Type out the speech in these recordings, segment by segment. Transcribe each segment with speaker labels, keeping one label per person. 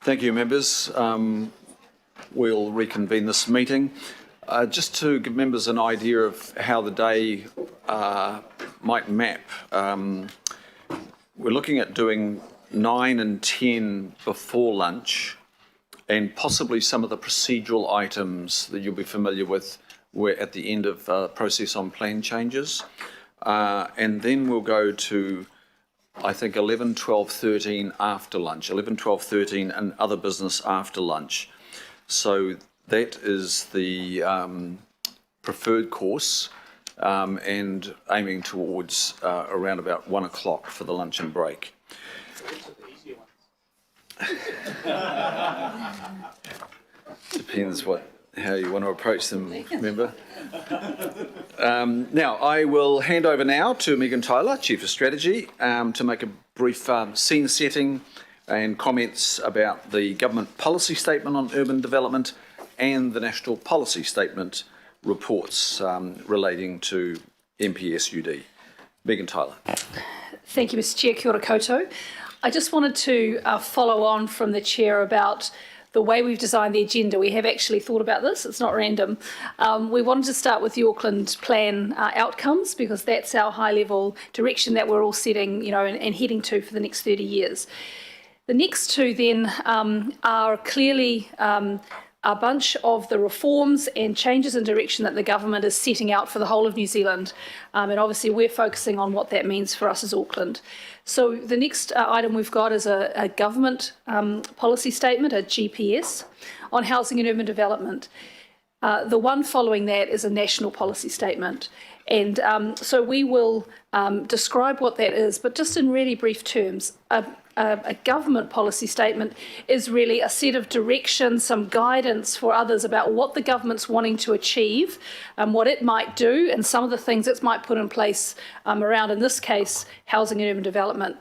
Speaker 1: Thank you, members. We'll reconvene this meeting. Just to give members an idea of how the day might map, we're looking at doing 9 and 10 before lunch, and possibly some of the procedural items that you'll be familiar with were at the end of process on plan changes. And then we'll go to, I think, 11, 12, 13 after lunch, 11, 12, 13 and other business after lunch. So that is the preferred course, and aiming towards around about 1 o'clock for the luncheon break. Depends how you want to approach them, remember. Now, I will hand over now to Megan Tyler, Chief of Strategy, to make a brief scene setting and comments about the government policy statement on urban development and the national policy statement reports relating to MPSUD. Megan Tyler.
Speaker 2: Thank you, Mr Chair. Kia ora koutou. I just wanted to follow on from the Chair about the way we've designed the agenda. We have actually thought about this, it's not random. We wanted to start with the Auckland plan outcomes, because that's our high level direction that we're all setting, and heading to for the next 30 years. The next two then are clearly a bunch of the reforms and changes in direction that the government is setting out for the whole of New Zealand. And obviously we're focusing on what that means for us as Auckland. So the next item we've got is a government policy statement, a GPS, on housing and urban development. The one following that is a national policy statement. And so we will describe what that is, but just in really brief terms. A government policy statement is really a set of direction, some guidance for others about what the government's wanting to achieve, what it might do, and some of the things it might put in place around, in this case, housing and urban development.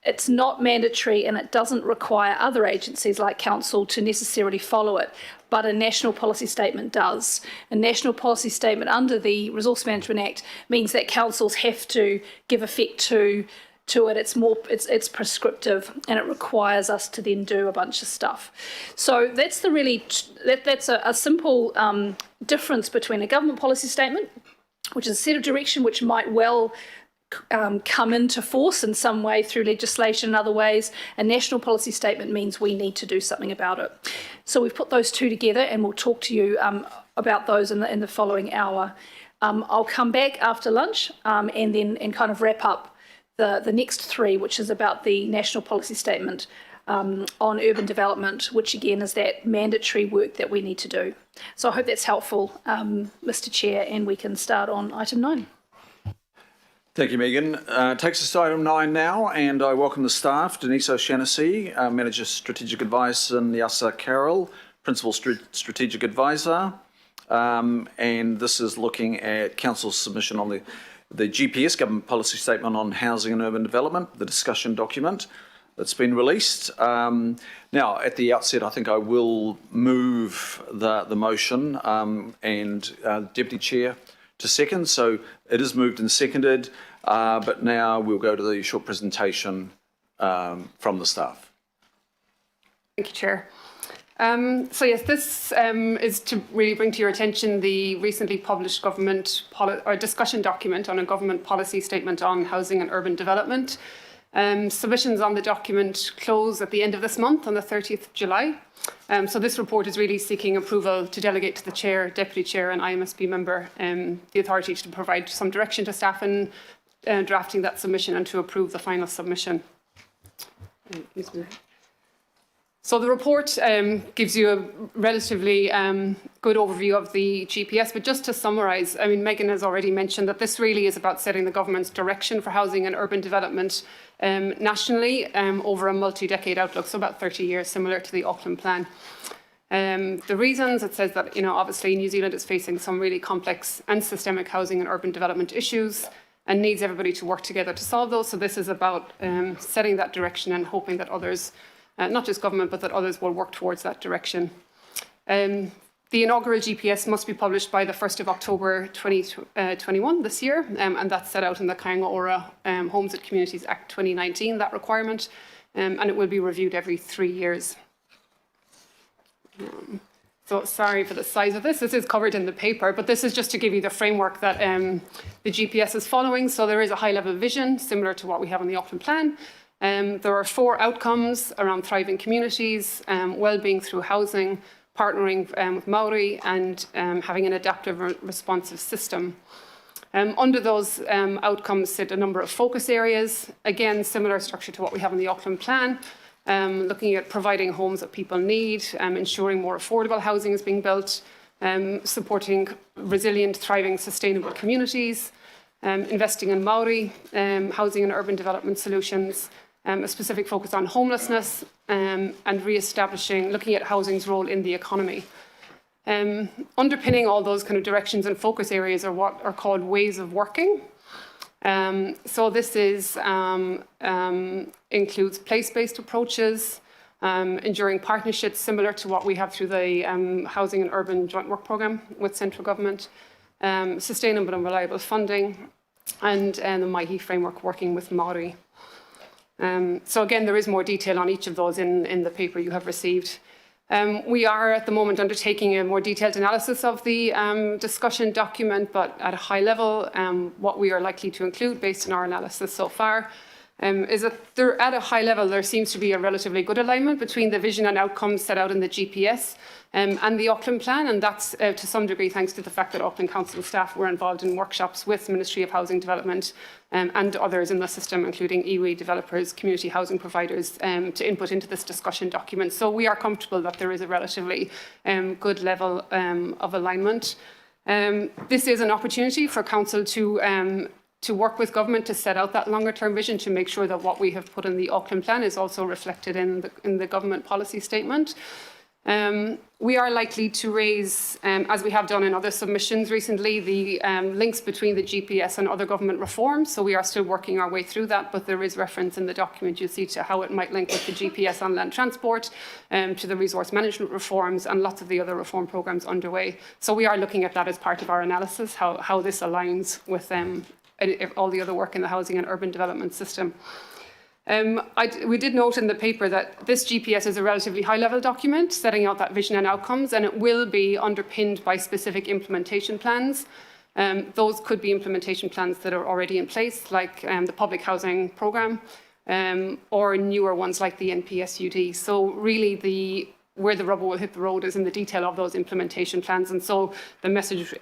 Speaker 2: It's not mandatory, and it doesn't require other agencies like council to necessarily follow it, but a national policy statement does. A national policy statement under the Resource Management Act means that councils have to give effect to it. It's prescriptive, and it requires us to then do a bunch of stuff. So that's that's a simple difference between a government policy statement, which is a set of direction which might well come into force in some way through legislation and other ways. A national policy statement means we need to do something about it. So we've put those two together, and we'll talk to you about those in the following hour. I'll come back after lunch and kind of wrap up the next three, which is about the national policy statement on urban development, which again is that mandatory work that we need to do. So I hope that's helpful, Mr Chair, and we can start on item 9.
Speaker 1: Thank you, Megan. Takes us to item 9 now, and I welcome the staff, Denise Oshannessy, Manager Strategic Advice, and Yasa Carroll, Principal Strategic Advisor. And this is looking at Council's submission on the GPS, Government Policy Statement on Housing and Urban Development, the discussion document that's been released. Now, at the outset, I think I will move the motion and Deputy Chair to second. So it is moved and seconded, but now we'll go to the short presentation from the staff.
Speaker 3: Thank you, Chair. So yes, this is to really bring to your attention the recently published government discussion document on a government policy statement on housing and urban development. Submissions on the document close at the end of this month on the 30th of July. So this report is really seeking approval to delegate to the Chair, Deputy Chair and IMSB member the authority to provide some direction to staff in drafting that submission and to approve the final submission. So the report gives you a relatively good overview of the GPS, but just to summarise, I mean, Megan has already mentioned that this really is about setting the government's direction for housing and urban development nationally over a multi-decade outlook, so about 30 years, similar to the Auckland plan. The reasons, it says that, obviously New Zealand is facing some really complex and systemic housing and urban development issues and needs everybody to work together to solve those. So this is about setting that direction and hoping that others, not just government, but that others will work towards that direction. The inaugural GPS must be published by the 1st of October 2021 this year, and that's set out in the Kāinga Ora Homes and Communities Act 2019, that requirement, and it will be reviewed every 3 years. So sorry for the size of this. This is covered in the paper, but this is just to give you the framework that the GPS is following. So there is a high-level vision similar to what we have on the Auckland plan. There are 4 outcomes around thriving communities, well-being through housing, partnering with Maori, and having an adaptive responsive system. Under those outcomes sit a number of focus areas, again, similar structure to what we have in the Auckland plan, looking at providing homes that people need, ensuring more affordable housing is being built, supporting resilient, thriving, sustainable communities, investing in Maori, housing and urban development solutions, a specific focus on homelessness, and re-establishing, looking at housing's role in the economy. Underpinning all those kind of directions and focus areas are what are called ways of working. So this is includes place-based approaches, enduring partnerships similar to what we have through the Housing and Urban Joint Work Programme with central government, sustainable and reliable funding, and the Maihi framework working with Maori. So again, there is more detail on each of those in the paper you have received. We are at the moment undertaking a more detailed analysis of the discussion document, but at a high level, what we are likely to include based on our analysis so far is that at a high level, there seems to be a relatively good alignment between the vision and outcomes set out in the GPS and the Auckland plan, and that's to some degree thanks to the fact that Auckland Council staff were involved in workshops with Ministry of Housing Development and others in the system, including iwi developers, community housing providers, to input into this discussion document. So we are comfortable that there is a relatively good level of alignment. This is an opportunity for Council to work with government to set out that longer term vision, to make sure that what we have put in the Auckland plan is also reflected in the government policy statement. We are likely to raise, as we have done in other submissions recently, the links between the GPS and other government reforms. So we are still working our way through that, but there is reference in the document you'll see to how it might link with the GPS on land transport, to the resource management reforms and lots of the other reform programmes underway. So we are looking at that as part of our analysis, how this aligns with all the other work in the housing and urban development system. We did note in the paper that this GPS is a relatively high-level document setting out that vision and outcomes, and it will be underpinned by specific implementation plans. Those could be implementation plans that are already in place, like the public housing programme, or newer ones like the NPSUD. So really where the rubber will hit the road is in the detail of those implementation plans, and so the message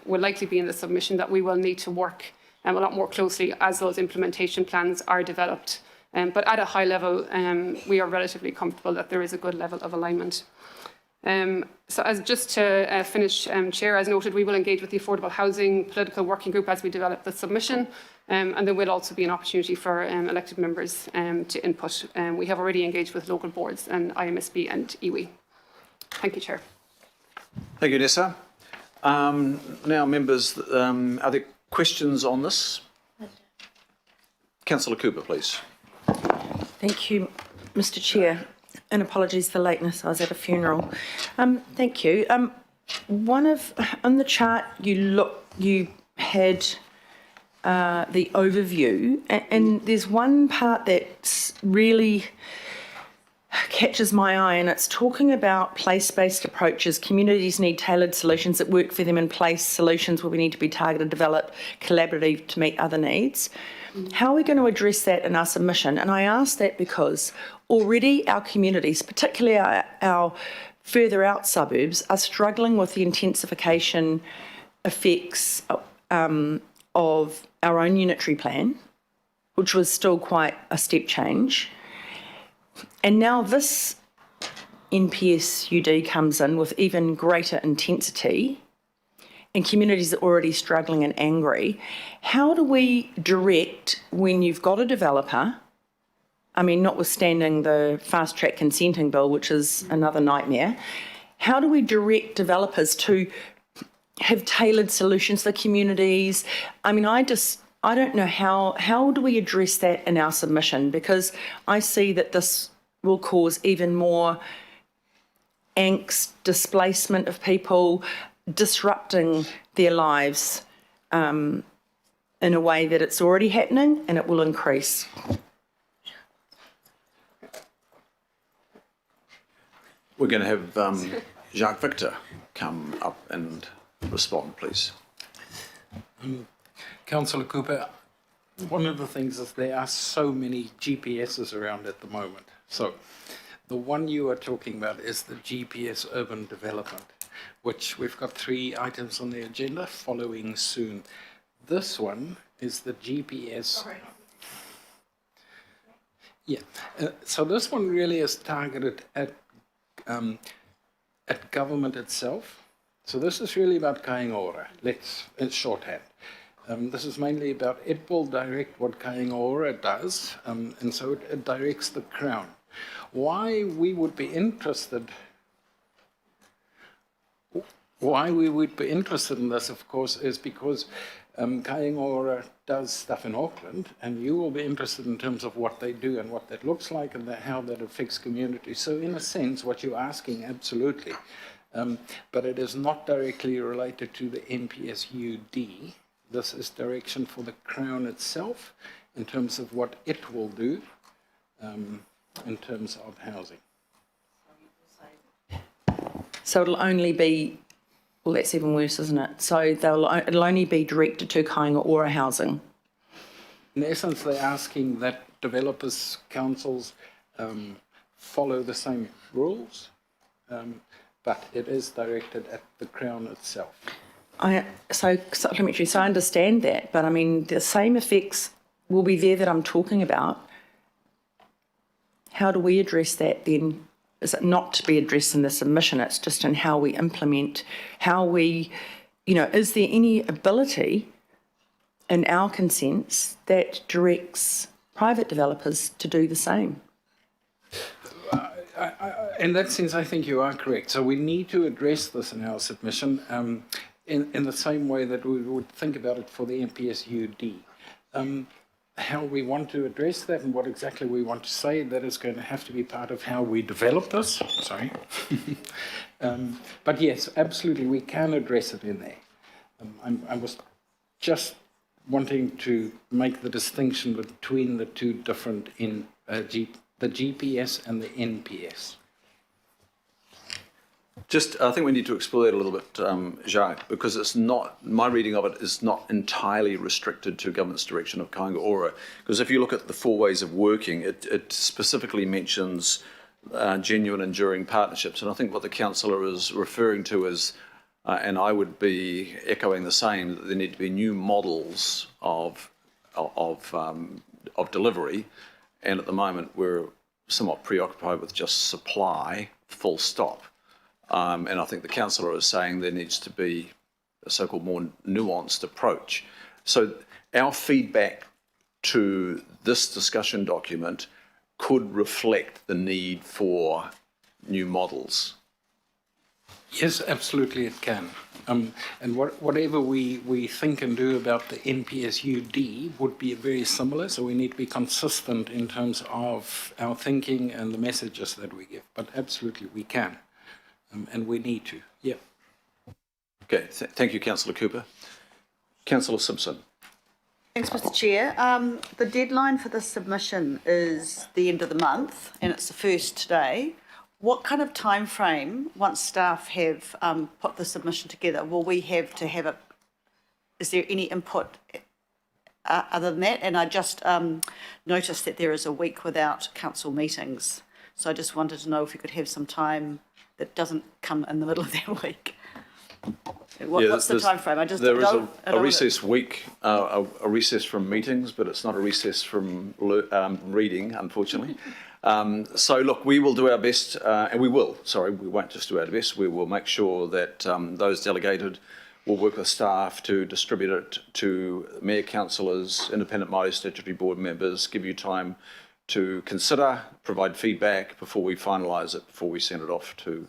Speaker 3: will likely be in the submission that we will need to work a lot more closely as those implementation plans are developed. But at a high level, we are relatively comfortable that there is a good level of alignment. So just to finish, Chair, as noted, we will engage with the Affordable Housing Political Working Group as we develop the submission, and there will also be an opportunity for elected members to input. We have already engaged with local boards and IMSB and iwi. Thank you, Chair.
Speaker 1: Thank you, Nessa. Now, members, are there questions on this? Councillor Cooper, please.
Speaker 4: Thank you, Mr. Chair, and apologies for lateness. I was at a funeral. Thank you. On the chart you had the overview, and there's one part that really catches my eye, and it's talking about place-based approaches. Communities need tailored solutions that work for them in place, solutions where we need to be targeted, developed, collaborative to meet other needs. How are we going to address that in our submission? And I ask that because already our communities, particularly our further out suburbs, are struggling with the intensification effects of our own Unitary plan, which was still quite a step change. And now this NPSUD comes in with even greater intensity, and communities are already struggling and angry. How do we direct when you've got a developer, I mean, notwithstanding the fast track consenting bill, which is another nightmare, how do we direct developers to have tailored solutions for communities? I mean, I don't know how do we address that in our submission, because I see that this will cause even more angst, displacement of people, disrupting their lives in a way that it's already happening, and it will increase.
Speaker 1: We're going to have Jacques Victor come up and respond, please.
Speaker 5: Councillor Cooper, one of the things is there are so many GPSs around at the moment. So the one you are talking about is the GPS urban development, which we've got 3 items on the agenda following soon. This one is the GPS. Yeah, so this one really is targeted at government itself. So this is really about Kaingaora, in shorthand. This is mainly about, it will direct what Kaingaora does, and so it directs the Crown. Why we would be interested in this, of course, is because Kaingaora does stuff in Auckland, and you will be interested in terms of what they do and what that looks like and how that affects communities. So in a sense, what you're asking, absolutely. But it is not directly related to the NPSUD. This is direction for the Crown itself in terms of what it will do in terms of housing.
Speaker 4: So it'll only be, well, that's even worse, isn't it? So it'll only be directed to Kaingaora housing.
Speaker 5: In essence, they're asking that developers, councils follow the same rules, but it is directed at the Crown itself. Supplementary, so I understand that, but I mean, the same effects will be there that I'm talking about. How do we address that then? Is it not to be addressed in the submission? It's just in how we implement, how we, is there any ability in our consents that directs private developers to do the same? In that sense, I think you are correct. So we need to address this in our submission in the same way that we would think about it for the NPSUD. How we want to address that and what exactly we want to say, that is going to have to be part of how we develop this. Sorry. But yes, absolutely, we can address it in there. I was just wanting to make the distinction between the two different, the GPS and the NPS.
Speaker 1: I think we need to explore that a little bit, Jacques, because it's not, my reading of it is not entirely restricted to government's direction of Kaingaora. Because if you look at the 4 ways of working, it specifically mentions genuine enduring partnerships. And I think what the councillor is referring to is, and I would be echoing the same, that there need to be new models of delivery. And at the moment, we're somewhat preoccupied with just supply, full stop. And I think the councillor is saying there needs to be a so-called more nuanced approach. So our feedback to this discussion document could reflect the need for new models.
Speaker 5: Yes, absolutely it can. And whatever we think and do about the NPSUD would be very similar, so we need to be consistent in terms of our thinking and the messages that we give. But absolutely we can. And we need to, yeah.
Speaker 1: Okay, thank you, Councillor Cooper. Councillor Simpson.
Speaker 6: Thanks, Mr. Chair. The deadline for this submission is the end of the month, and it's the first today. What kind of time frame, once staff have put the submission together, will we have to have it? Is there any input other than that? And I just noticed that there is a week without council meetings, so I just wanted to know if we could have some time that doesn't come in the middle of that week. What's the time frame?
Speaker 1: There is a recess week, a recess from meetings, but it's not a recess from reading, unfortunately. So look, we will do our best, and we won't just do our best, we will make sure that those delegated will work with staff to distribute it to mayor, councillors, independent Maori statutory board members, give you time to consider, provide feedback before we finalise it, before we send it off to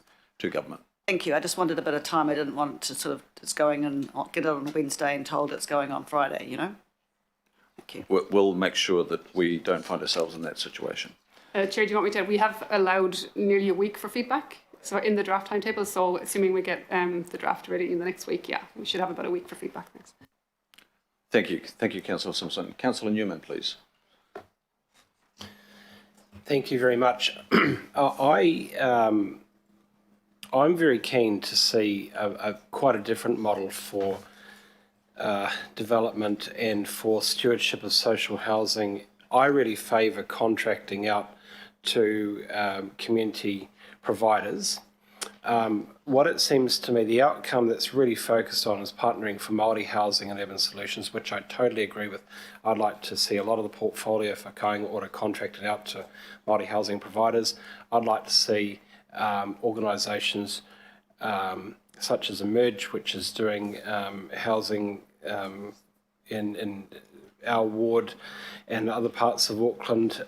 Speaker 1: government.
Speaker 6: Thank you. I just wanted a bit of time. I didn't want to sort of, it's going and get it on Wednesday and told it's going on Friday, Thank you.
Speaker 1: We'll make sure that we don't find ourselves in that situation.
Speaker 3: Chair, do you want me to? We have allowed nearly a week for feedback. So in the draft timetable, so assuming we get the draft ready in the next week, yeah, we should have about a week for feedback. Thanks.
Speaker 1: Thank you, Councillor Simpson. Councillor Newman, please.
Speaker 7: Thank you very much. I I'm very keen to see quite a different model for development and for stewardship of social housing. I really favour contracting out to community providers. What it seems to me, the outcome that's really focused on is partnering for Maori housing and urban solutions, which I totally agree with. I'd like to see a lot of the portfolio for Kāinga Ora contracted out to Maori housing providers. I'd like to see organisations such as Emerge, which is doing housing in our ward and other parts of Auckland,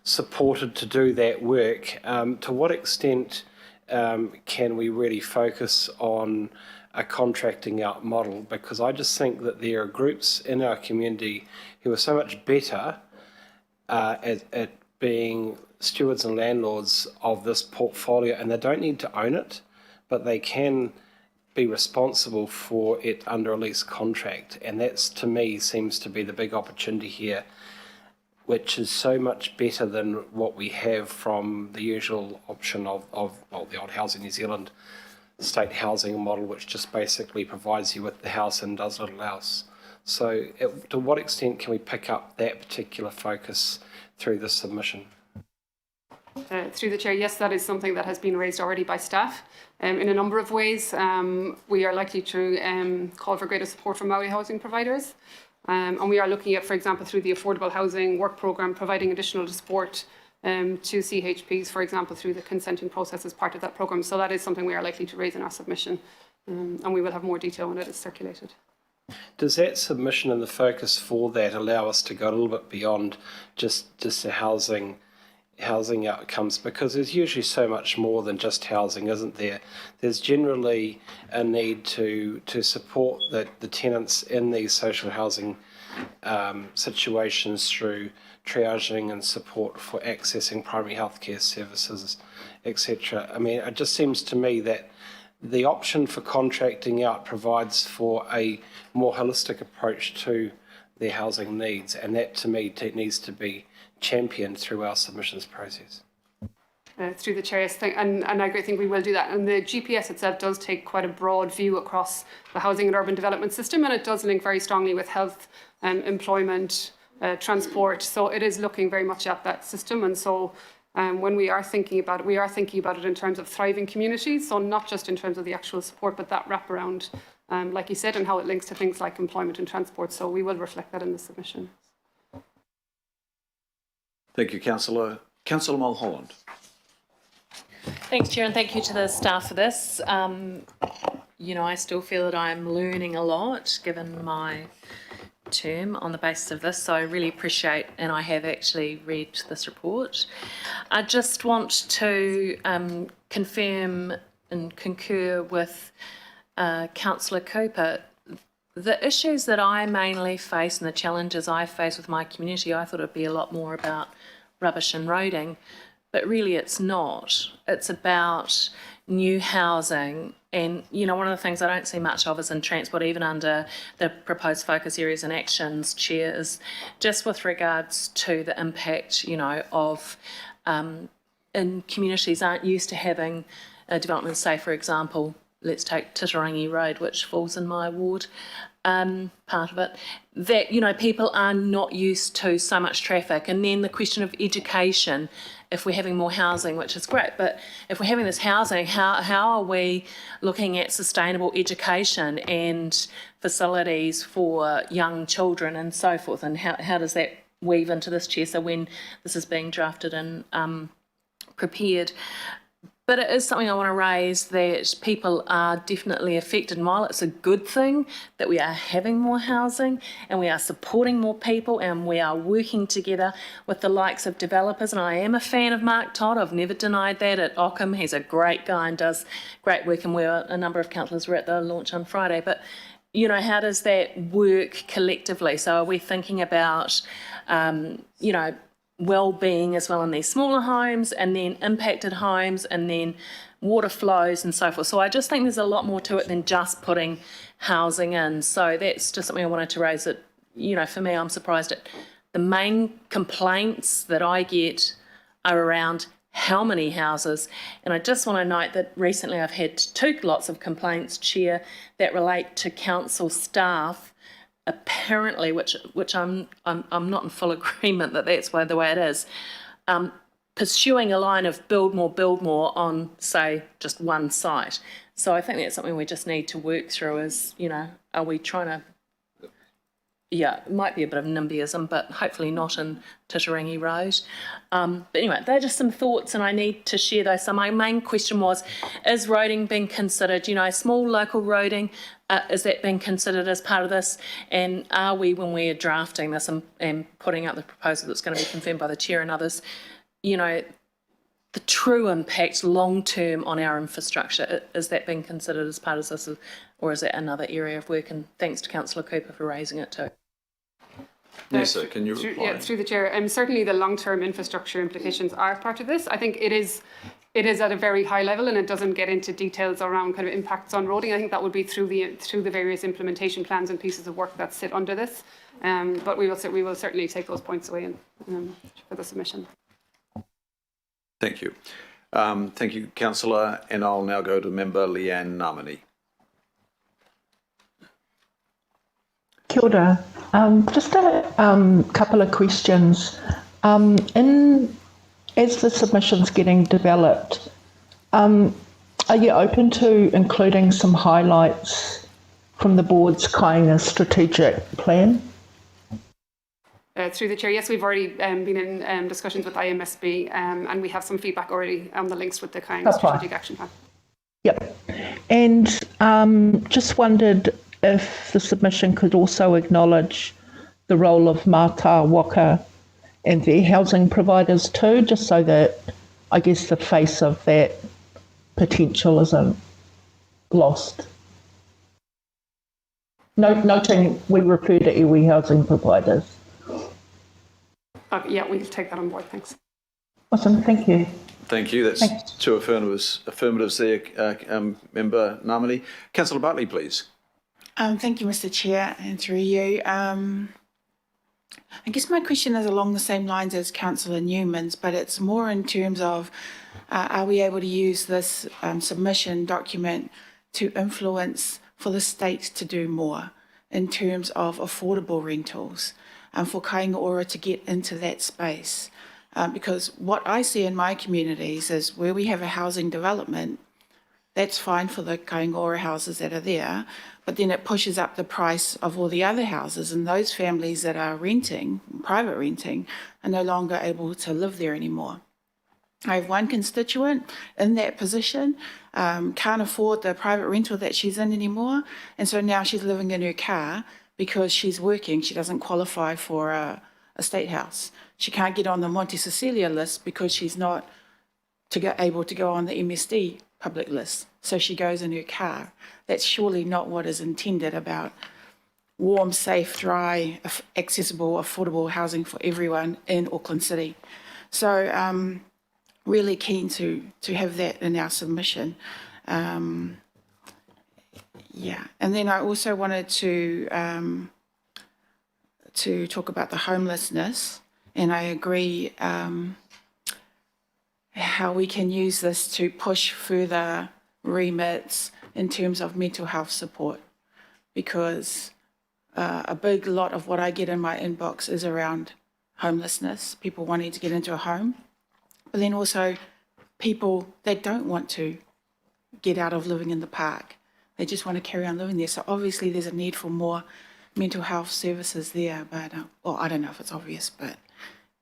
Speaker 7: supported to do that work. To what extent can we really focus on a contracting out model? Because I just think that there are groups in our community who are so much better at being stewards and landlords of this portfolio, and they don't need to own it, but they can be responsible for it under a lease contract. And that's, to me, seems to be the big opportunity here, which is so much better than what we have from the usual option of the old Housing New Zealand state housing model, which just basically provides you with the house and does little else. So to what extent can we pick up that particular focus through this submission?
Speaker 3: Through the chair, yes, that is something that has been raised already by staff in a number of ways. We are likely to call for greater support from Maori housing providers. And we are looking at, for example, through the affordable housing work programme, providing additional support to CHPs, for example, through the consenting process as part of that programme. So that is something we are likely to raise in our submission, and we will have more detail when it is circulated.
Speaker 7: Does that submission and the focus for that allow us to go a little bit beyond just the housing outcomes? Because there's usually so much more than just housing, isn't there? There's generally a need to support the tenants in these social housing situations through triaging and support for accessing primary healthcare services, etc. I mean, it just seems to me that the option for contracting out provides for a more holistic approach to their housing needs, and that to me needs to be championed through our submissions process.
Speaker 3: Through the chair, and I think we will do that. And the GPS itself does take quite a broad view across the housing and urban development system, and it does link very strongly with health, employment, transport. So it is looking very much at that system. And so when we are thinking about it, we are thinking about it in terms of thriving communities. So not just in terms of the actual support, but that wraparound, like you said, and how it links to things like employment and transport. So we will reflect that in the submission.
Speaker 1: Thank you, Councillor. Councillor Mulholland.
Speaker 8: Thanks, Chair, and thank you to the staff for this. You know, I still feel that I'm learning a lot given my term on the basis of this, so I really appreciate, and I have actually read this report. I just want to confirm and concur with Councillor Cooper. The issues that I mainly face and the challenges I face with my community, I thought it'd be a lot more about rubbish and roading, but really it's not. It's about new housing. And, you know, one of the things I don't see much of is in transport, even under the proposed focus areas and actions, Chair, is just with regards to the impact, you know, of in communities aren't used to having a development, say, for example, let's take Titirangi Road, which falls in my ward, part of it, that, you know, people are not used to so much traffic. And then the question of education, if we're having more housing, which is great, but if we're having this housing, how are we looking at sustainable education and facilities for young children and so forth? And how does that weave into this, Chair? So when this is being drafted and prepared. But it is something I want to raise, that people are definitely affected. And while it's a good thing that we are having more housing and we are supporting more people and we are working together with the likes of developers, and I am a fan of Mark Todd, I've never denied that at Ockham. He's a great guy and does great work, and a number of councillors were at the launch on Friday. But, you know, how does that work collectively? So are we thinking about, you know, well-being as well in these smaller homes, and then impacted homes, and then water flows and so forth? So I just think there's a lot more to it than just putting housing in. So that's just something I wanted to raise. That, you know, for me, I'm surprised at the main complaints that I get are around how many houses. And I just want to note that recently I've had two lots of complaints, Chair, that relate to council staff, apparently, which I'm not in full agreement that that's the way it is, pursuing a line of build more on, say, just one site. So I think that's something we just need to work through is, you know, are we trying to, yeah, it might be a bit of NIMBYism, but hopefully not in Titirangi Road. But anyway, they're just some thoughts and I need to share those. So my main question was, is roading being considered, you know, small local roading, is that being considered as part of this? And are we, when we're drafting this and putting out the proposal that's going to be confirmed by the Chair and others, you know, the true impact long-term on our infrastructure, is that being considered as part of this, or is that another area of work? And thanks to Councillor Cooper for raising it too.
Speaker 1: Nessa, can you reply?
Speaker 3: Through the Chair. Certainly the long-term infrastructure implications are part of this. I think it is at a very high level and it doesn't get into details around kind of impacts on roading. I think that would be through the various implementation plans and pieces of work that sit under this. But we will certainly take those points away for the submission.
Speaker 1: Thank you. Thank you, Councillor. And I'll now go to Member Leanne Namani.
Speaker 9: Kia ora. Just a couple of questions. As the submission's getting developed, are you open to including some highlights from the board's Kindness strategic plan?
Speaker 3: Through the Chair, yes, we've already been in discussions with IMSB and we have some feedback already on the links with the Kindness strategic action plan.
Speaker 9: Yep. And just wondered if the submission could also acknowledge the role of Mata Walker and their housing providers too, just so that I guess the face of that potential isn't lost. Noting we refer to iwi housing providers.
Speaker 3: Yeah, we'll take that on board, thanks.
Speaker 9: Awesome, thank you.
Speaker 1: Thank you. That's two affirmatives there, Member Namani. Councillor Bartley, please.
Speaker 10: Thank you, Mr. Chair, and through you. I guess my question is along the same lines as Councillor Newman's, but it's more in terms of are we able to use this submission document to influence for the state to do more in terms of affordable rentals and for Kaingaora to get into that space? Because what I see in my communities is where we have a housing development, that's fine for the Kaingaora houses that are there, but then it pushes up the price of all the other houses, and those families that are renting, private renting, are no longer able to live there anymore. I have one constituent in that position, can't afford the private rental that she's in anymore, and so now she's living in her car because she's working. She doesn't qualify for a state house. She can't get on the Monte Cecilia list because she's not able to go on the MSD public list, so she goes in her car. That's surely not what is intended about warm, safe, dry, accessible, affordable housing for everyone in Auckland City. So really keen to have that in our submission. Yeah, and then I also wanted to talk about the homelessness, and I agree how we can use this to push further remits in terms of mental health support, because a big lot of what I get in my inbox is around homelessness, people wanting to get into a home, but then also people that don't want to get out of living in the park. They just want to carry on living there. So obviously there's a need for more mental health services there, but, well, I don't know if it's obvious, but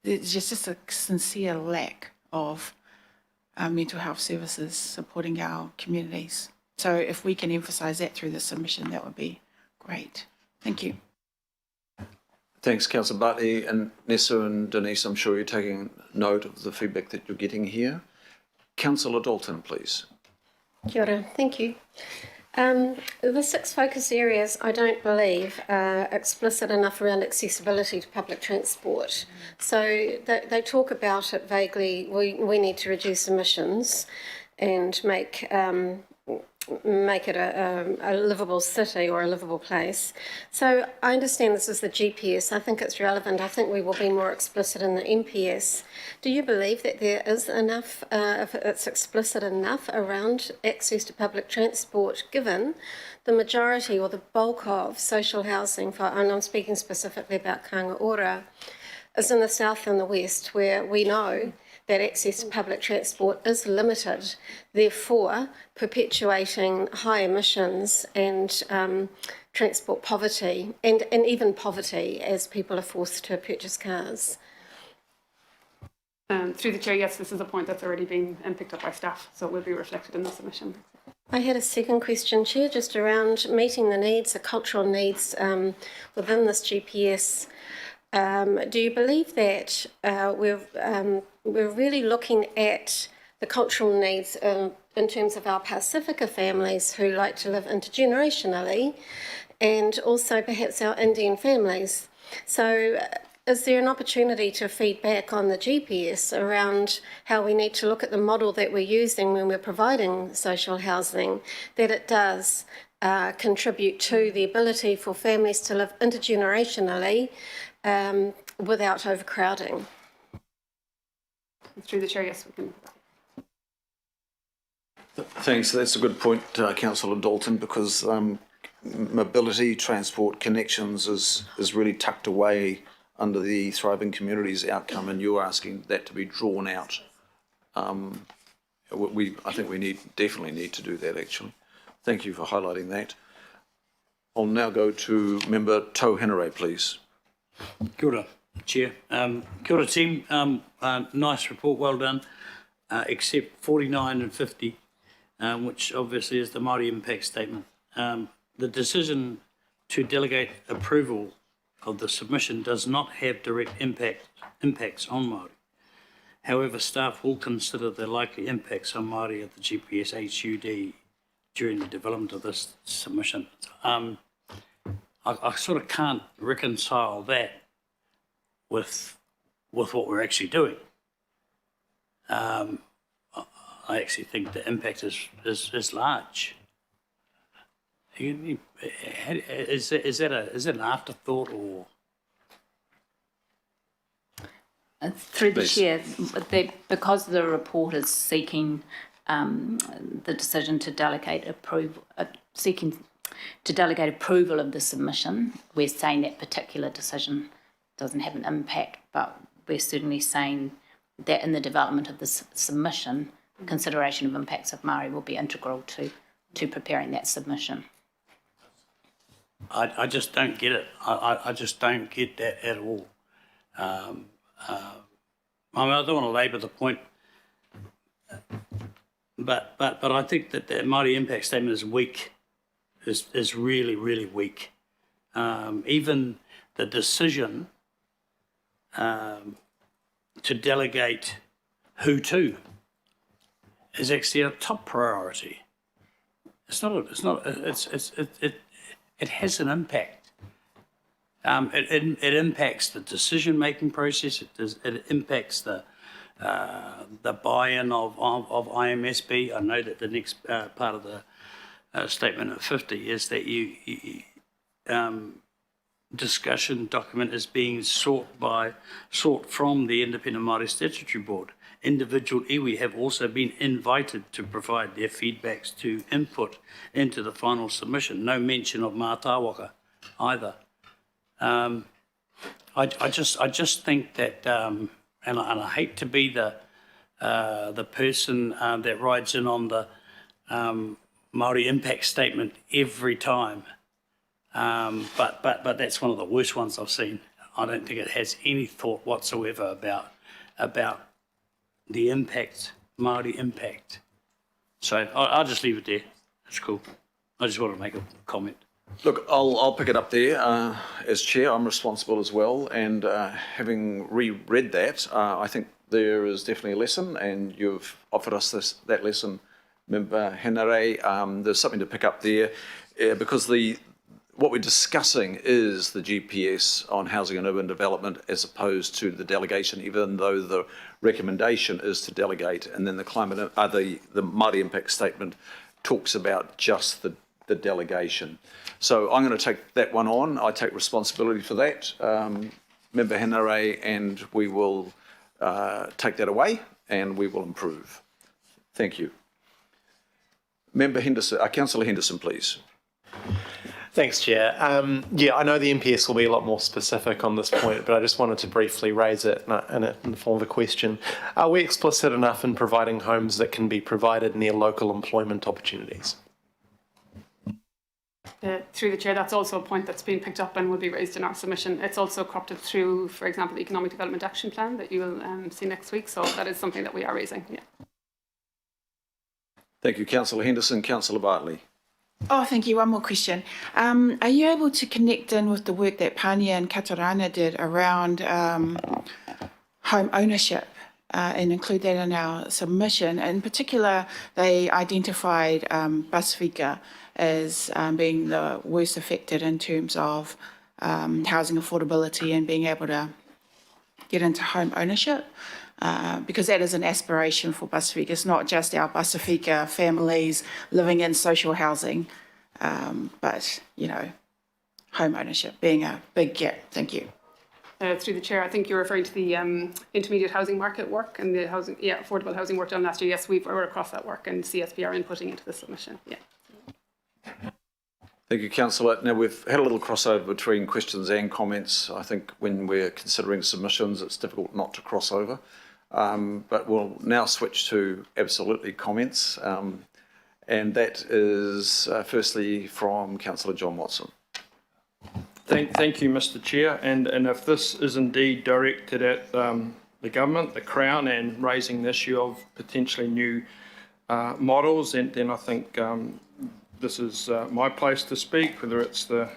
Speaker 10: there's just a sincere lack of mental health services supporting our communities. So if we can emphasise that through the submission, that would be great. Thank you.
Speaker 1: Thanks, Councillor Bartley. And Nessa and Denise, I'm sure you're taking note of the feedback that you're getting here. Councillor Dalton, please.
Speaker 11: Kia ora, thank you. The 6 focus areas, I don't believe, are explicit enough around accessibility to public transport. So they talk about it vaguely. We need to reduce emissions and make make it a livable city or a livable place. So I understand this is the GPS. I think it's relevant. I think we will be more explicit in the NPS. Do you believe that there is enough, if it's explicit enough around access to public transport, given the majority or the bulk of social housing, and I'm speaking specifically about Kāinga Ora, is in the south and the west, where we know that access to public transport is limited, therefore perpetuating high emissions and transport poverty, and even poverty as people are forced to purchase cars.
Speaker 3: Through the chair, yes, this is a point that's already been picked up by staff, so it will be reflected in the submission.
Speaker 11: I had a second question, Chair, just around meeting the needs, the cultural needs within this GPS. Do you believe that we're really looking at the cultural needs in terms of our Pasifika families who like to live intergenerationally, and also perhaps our Indian families? So is there an opportunity to feed back on the GPS around how we need to look at the model that we're using when we're providing social housing, that it does contribute to the ability for families to live intergenerationally without overcrowding?
Speaker 3: Through the chair, yes, we can.
Speaker 1: Thanks. That's a good point, Councillor Dalton, because mobility, transport, connections is really tucked away under the Thriving Communities outcome, and you're asking that to be drawn out. I think we definitely need to do that, actually. Thank you for highlighting that. I'll now go to Member Tau Henare, please.
Speaker 12: Kia ora, Chair. Kia ora, team. Nice report, well done, except 49 and 50, which obviously is the Maori impact statement. The decision to delegate approval of the submission does not have direct impacts on Maori. However, staff will consider the likely impacts on Maori of the GPS HUD during the development of this submission. I sort of can't reconcile that with what we're actually doing. I actually think the impact is large. Is that an afterthought or?
Speaker 13: Through the
Speaker 1: Please.
Speaker 13: chair, because the report is seeking the decision to delegate approval, approval of the submission, we're saying that particular decision doesn't have an impact, but we're certainly saying that in the development of this submission, consideration of impacts of Maori will be integral to preparing that submission.
Speaker 12: I just don't get it. I just don't get that at all. I don't want to labour the point, but I think that the Māori impact statement is weak, is really, really weak. Even the decision to delegate who to is actually a top priority. It has an impact. It impacts the decision-making process. It impacts the buy-in of IMSB. I know that the next part of the statement of 50 is that discussion document is being sought from the Independent Māori Statutory Board. Individual iwi have also been invited to provide their feedbacks to input into the final submission. No mention of mātāwaka either. I just think that, and I hate to be the person that rides in on the Māori impact statement every time, but that's one of the worst ones I've seen. I don't think it has any thought whatsoever about the impact, Māori impact. So I'll just leave it there. That's cool. I just want to make a comment.
Speaker 1: Look, I'll pick it up there. As chair, I'm responsible as well, and having reread that, I think there is definitely a lesson, and you've offered us that lesson, Member Henare. There's something to pick up there, because what we're discussing is the GPS on housing and urban development as opposed to the delegation, even though the recommendation is to delegate, and then the Māori impact statement talks about just the delegation. So I'm going to take that one on. I take responsibility for that, Member Henare, and we will take that away and we will improve. Thank you. Member Henderson, Councillor Henderson, please.
Speaker 14: Thanks, Chair. Yeah, I know the MPS will be a lot more specific on this point, but I just wanted to briefly raise it in the form of a question. Are we explicit enough in providing homes that can be provided near local employment opportunities?
Speaker 3: Through the Chair, that's also a point that's been picked up and will be raised in our submission. It's also cropped up through, for example, the Economic Development Action Plan that you will see next week. So that is something that we are raising. Yeah.
Speaker 1: Thank you, Councillor Henderson. Councillor Bartley.
Speaker 10: Oh, thank you. One more question. Are you able to connect in with the work that Pania and Katarana did around home ownership and include that in our submission? In particular, they identified Pasifika as being the worst affected in terms of housing affordability and being able to get into home ownership. Because that is an aspiration for Pasifika. It's not just our Pasifika families living in social housing, but, you know, home ownership being a big gap. Thank you.
Speaker 3: Through the Chair, I think you're referring to the intermediate housing market work and the housing, affordable housing work done last year. Yes, we're across that work and CSB are inputting into the submission. Yeah.
Speaker 1: Thank you, Councillor. Now, we've had a little crossover between questions and comments. I think when we're considering submissions, it's difficult not to cross over. But we'll now switch to absolutely comments. And that is firstly from Councillor John Watson.
Speaker 15: Thank you, Mr. Chair. And if this is indeed directed at the government, the Crown, and raising the issue of potentially new models, then I think this is my place to speak, whether it's the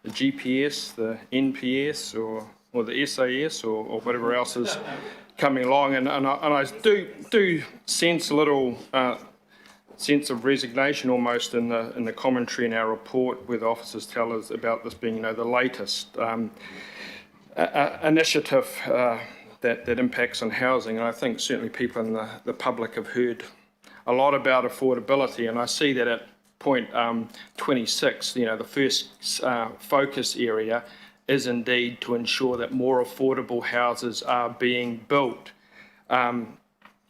Speaker 15: GPS, the NPS, or the SAS, or whatever else is coming along. And I do sense a little sense of resignation almost in the commentary in our report, where the officers tell us about this being, the latest initiative that impacts on housing. And I think certainly people in the public have heard a lot about affordability, and I see that at point 26, the first focus area is indeed to ensure that more affordable houses are being built. A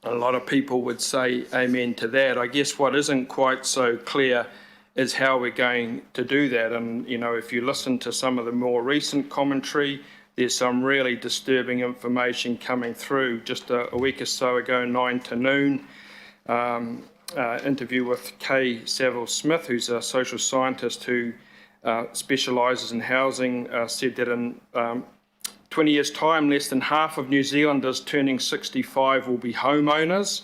Speaker 15: lot of people would say amen to that. I guess what isn't quite so clear is how we're going to do that. And, if you listen to some of the more recent commentary, there's some really disturbing information coming through. Just a week or so ago, 9 to noon, interview with Kay Saville-Smith, who's a social scientist who specialises in housing, said that in 20 years' time, less than half of New Zealanders turning 65 will be homeowners,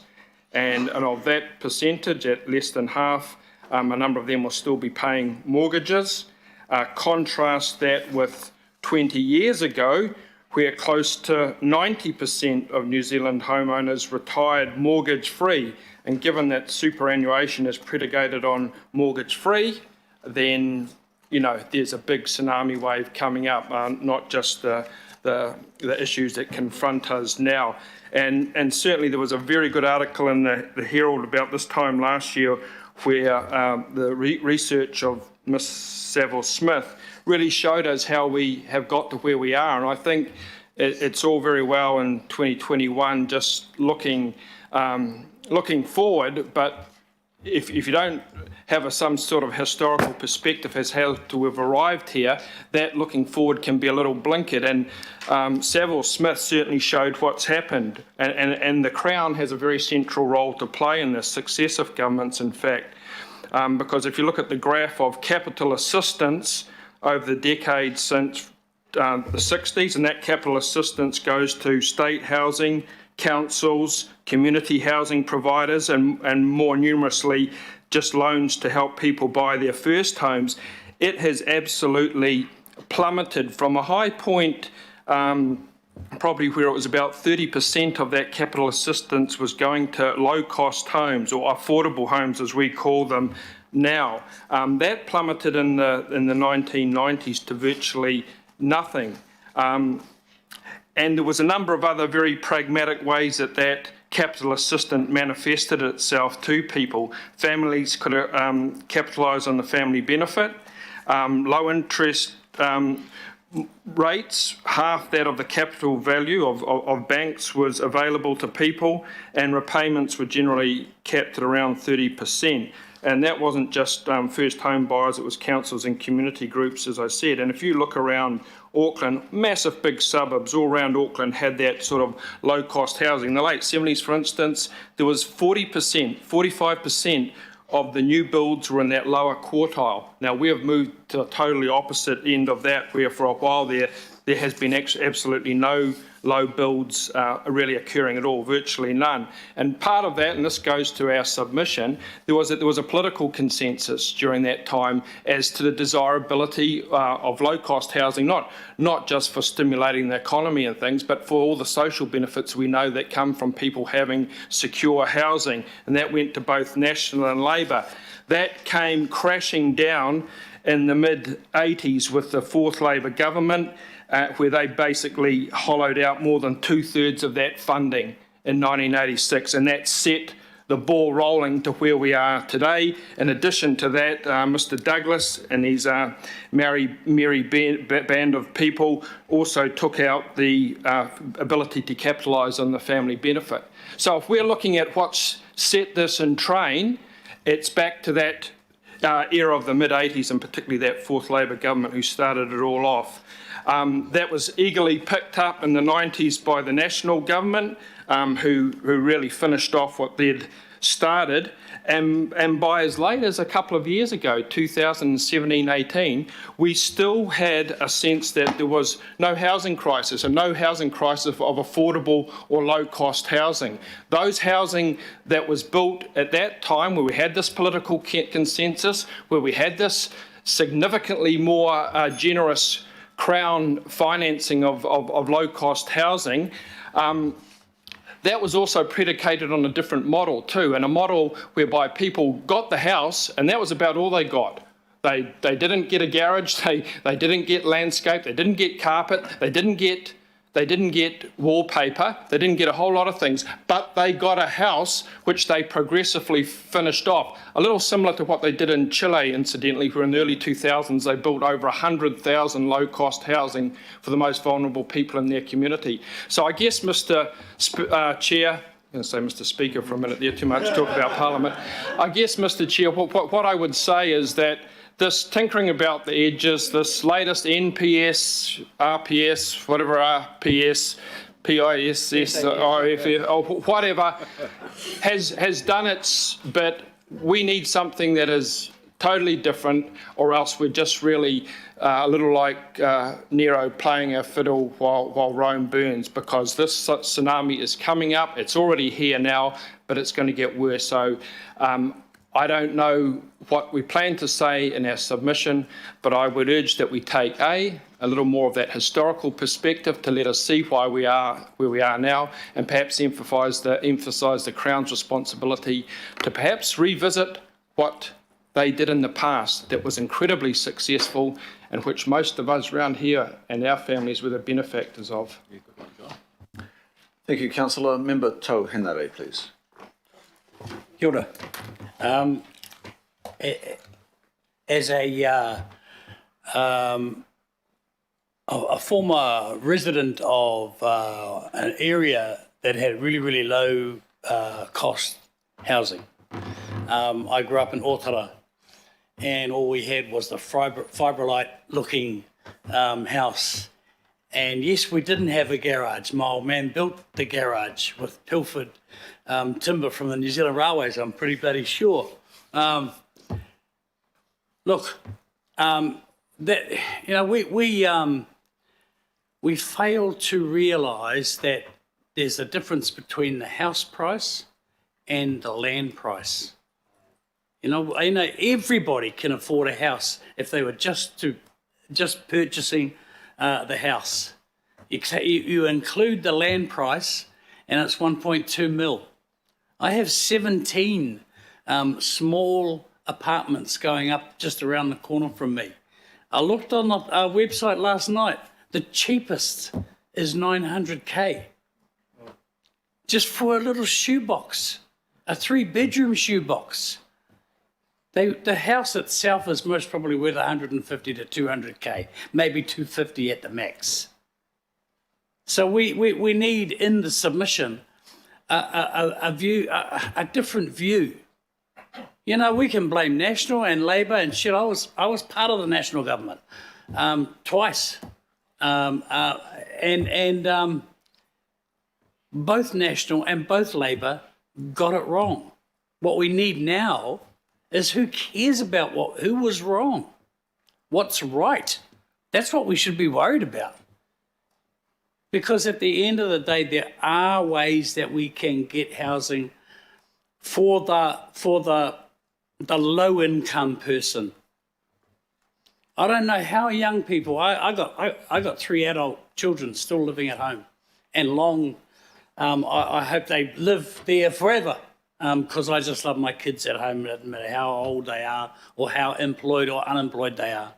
Speaker 15: and of that percentage, at less than half, a number of them will still be paying mortgages. Contrast that with 20 years ago, where close to 90% of New Zealand homeowners retired mortgage-free. And given that superannuation is predicated on mortgage-free, then, there's a big tsunami wave coming up, not just the issues that confront us now. And certainly there was a very good article in the Herald about this time last year where the research of Ms. Saville-Smith really showed us how we have got to where we are. And I think it's all very well in 2021 just looking forward, but if you don't have some sort of historical perspective as how to we've arrived here, that looking forward can be a little blinkered. And Saville-Smith certainly showed what's happened. And the Crown has a very central role to play in this, successive governments, in fact. Because if you look at the graph of capital assistance over the decades since the 60s, and that capital assistance goes to state housing, councils, community housing providers, and more numerously, just loans to help people buy their first homes, it has absolutely plummeted from a high point, probably where it was about 30% of that capital assistance was going to low-cost homes, or affordable homes as we call them now. That plummeted in the 1990s to virtually nothing. And there was a number of other very pragmatic ways that capital assistance manifested itself to people. Families could capitalise on the family benefit. Low interest rates, half that of the capital value of banks was available to people, and repayments were generally capped at around 30%. And that wasn't just first home buyers, it was councils and community groups, as I said. And if you look around Auckland, massive big suburbs all around Auckland had that sort of low cost housing. In the late 70s, for instance, there was 40%, 45% of the new builds were in that lower quartile. Now we have moved to the totally opposite end of that, where for a while there has been absolutely no low builds really occurring at all, virtually none. And part of that, and this goes to our submission, there was a political consensus during that time as to the desirability of low-cost housing, not just for stimulating the economy and things, but for all the social benefits we know that come from people having secure housing, and that went to both National and Labour. That came crashing down in the mid-80s with the fourth Labour government, where they basically hollowed out more than 2/3 of that funding in 1986, and that set the ball rolling to where we are today. In addition to that, Mr Douglas and his merry band of people also took out the ability to capitalise on the family benefit. So if we're looking at what's set this in train, it's back to that era of the mid-80s, and particularly that fourth Labour government who started it all off. That was eagerly picked up in the 90s by the national government, who really finished off what they'd started. And by as late as a couple of years ago, 2017-18, we still had a sense that there was no housing crisis, and no housing crisis of affordable or low-cost housing. Those housing that was built at that time, where we had this political consensus, where we had this significantly more generous Crown financing of low-cost housing, that was also predicated on a different model too, and a model whereby people got the house and that was about all they got. They didn't get a garage, they didn't get landscape, they didn't get carpet, they didn't get wallpaper, they didn't get a whole lot of things, but they got a house which they progressively finished off. A little similar to what they did in Chile, incidentally, where in the early 2000s they built over 100,000 low-cost housing for the most vulnerable people in their community. So I guess, Mr. Chair, I'm going to say Mr. Speaker for a minute there, too much talk about Parliament. I guess, Mr. Chair, what I would say is that this tinkering about the edges, this latest NPS, RPS, whatever RPS, PISS, RFF, or whatever, has done its bit. We need something that is totally different, or else we're just really a little like Nero playing a fiddle while Rome burns, because this tsunami is coming up. It's already here now, but it's going to get worse. So I don't know what we plan to say in our submission, but I would urge that we take a little more of that historical perspective to let us see why we are where we are now, and perhaps emphasise the Crown's responsibility to perhaps revisit what they did in the past that was incredibly successful, and which most of us around here and our families were the benefactors of.
Speaker 1: Thank you, Councillor. Member Tau Henare, please.
Speaker 12: Kia ora. As a former resident of an area that had really low cost housing, I grew up in Otara, and all we had was the fibrillite looking house. And yes, we didn't have a garage. My old man built the garage with pilfered timber from the New Zealand Railways, I'm pretty bloody sure. We fail to realise that there's a difference between the house price and the land price. You know, everybody can afford a house if they were just purchasing the house. You include the land price, and it's 1.2 mil. I have 17 small apartments going up just around the corner from me. I looked on our website last night. The cheapest is 900K. just for a little shoebox, a 3-bedroom shoebox. The house itself is most probably worth 150 to 200K, maybe 250 at the max. So we need in the submission a view, a different view. You know, we can blame National and Labor and shit. I was part of the national government twice, and both National and both Labor got it wrong. What we need now is who cares about who was wrong, what's right. That's what we should be worried about. Because at the end of the day, there are ways that we can get housing for the low-income person. I don't know how young people. I got 3 adult children still living at home, and long. I hope they live there forever, because I just love my kids at home. It doesn't matter how old they are or how employed or unemployed they are.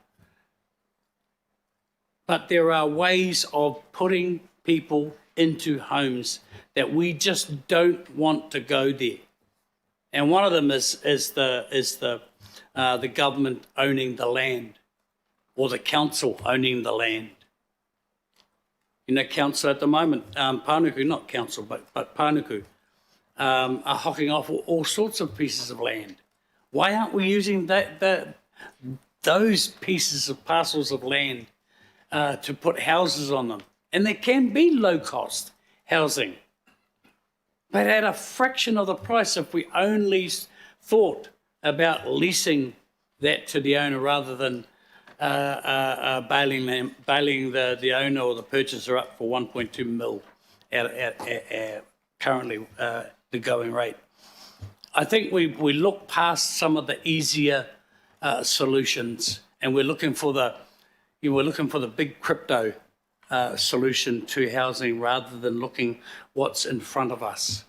Speaker 12: But there are ways of putting people into homes that we just don't want to go there. And one of them is the government owning the land, or the council owning the land. You know, council at the moment, Panuku, not council, but Panuku, are hocking off all sorts of pieces of land. Why aren't we using those pieces of parcels of land to put houses on them? And there can be low-cost housing, but at a fraction of the price if we only thought about leasing that to the owner rather than bailing the owner or the purchaser up for 1.2 mil at currently the going rate. I think we look past some of the easier solutions, and we're looking for the big crypto solution to housing rather than looking what's in front of us.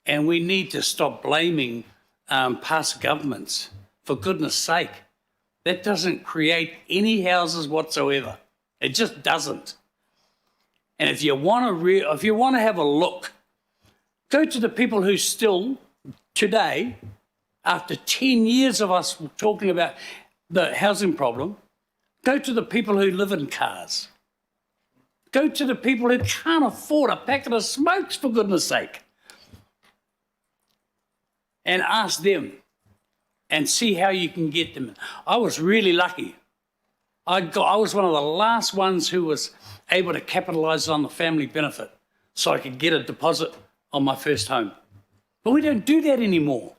Speaker 12: And we need to stop blaming past governments. For goodness sake, that doesn't create any houses whatsoever. It just doesn't. And if you want to have a look, go to the people who still today, after 10 years of us talking about the housing problem, go to the people who live in cars. Go to the people who can't afford a packet of smokes, for goodness sake, and ask them and see how you can get them. I was really lucky. I was one of the last ones who was able to capitalise on the family benefit so I could get a deposit on my first home. But we don't do that anymore.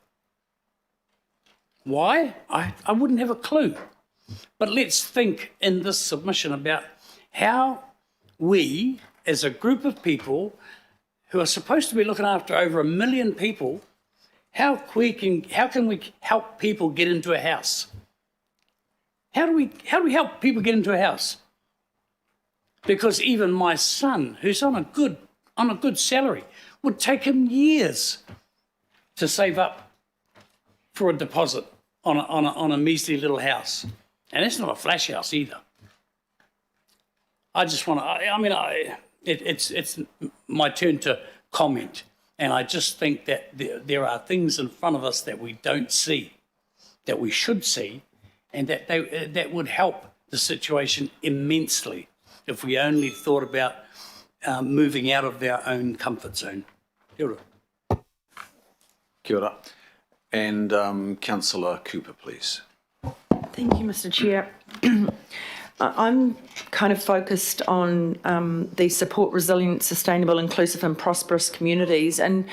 Speaker 12: Why? I wouldn't have a clue. But let's think in this submission about how we, as a group of people who are supposed to be looking after over 1 million people, how can we help people get into a house? How do we help people get into a house? Because even my son, who's on a good salary, would take him years to save up for a deposit on a measly little house. And it's not a flash house either. I just want to, it's my turn to comment. And I just think that there are things in front of us that we don't see, that we should see, and that would help the situation immensely if we only thought about moving out of our own comfort zone. Kia ora.
Speaker 1: Kia ora. And Councillor Cooper, please.
Speaker 4: Thank you, Mr. Chair. I'm kind of focused on the support resilient, sustainable, inclusive and prosperous communities. And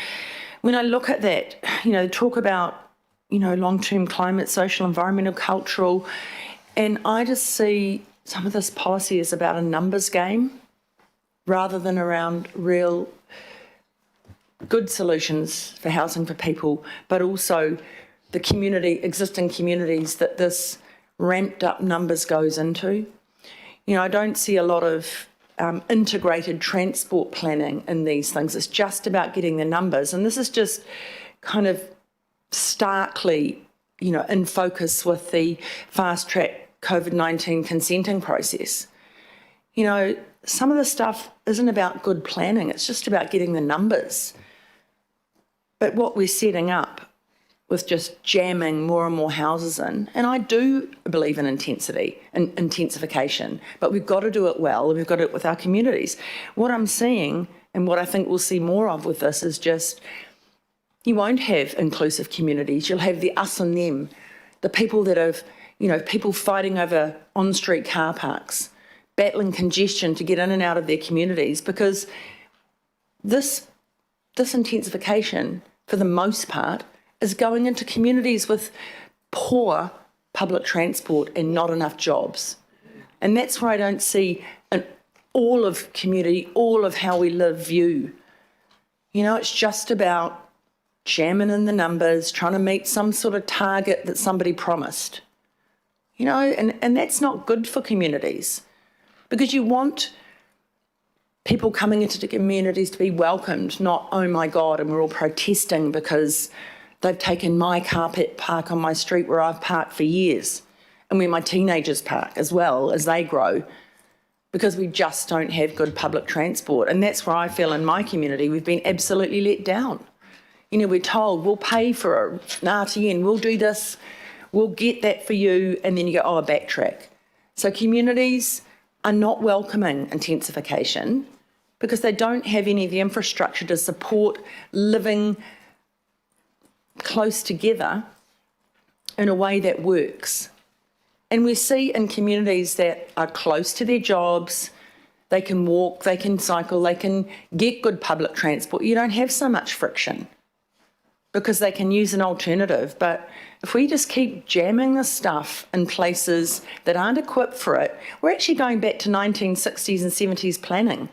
Speaker 4: when I look at that, talk about, long-term climate, social, environmental, cultural, and I just see some of this policy is about a numbers game rather than around real good solutions for housing for people, but also the existing communities that this ramped up numbers goes into. I don't see a lot of integrated transport planning in these things. It's just about getting the numbers. And this is just kind of starkly, in focus with the fast-track COVID-19 consenting process. Some of the stuff isn't about good planning. It's just about getting the numbers. But what we're setting up with just jamming more and more houses in, and I do believe in intensification, but we've got to do it well, and we've got to do it with our communities. What I'm seeing, and what I think we'll see more of with this, is just you won't have inclusive communities. You'll have the us and them, the people that have, people fighting over on-street car parks, battling congestion to get in and out of their communities, because this intensification, for the most part, is going into communities with poor public transport and not enough jobs. And that's where I don't see all of community, all of how we live view. It's just about jamming in the numbers, trying to meet some sort of target that somebody promised. And that's not good for communities, because you want people coming into the communities to be welcomed, not, oh my God, and we're all protesting because they've taken my car park on my street where I've parked for years, and where my teenagers park as well as they grow, because we just don't have good public transport. And that's where I feel in my community we've been absolutely let down. We're told we'll pay for an RTN, we'll do this, we'll get that for you, and then you go, oh, backtrack. So communities are not welcoming intensification because they don't have any of the infrastructure to support living close together in a way that works. And we see in communities that are close to their jobs, they can walk, they can cycle, they can get good public transport. You don't have so much friction because they can use an alternative. But if we just keep jamming this stuff in places that aren't equipped for it, we're actually going back to 1960s and 70s planning,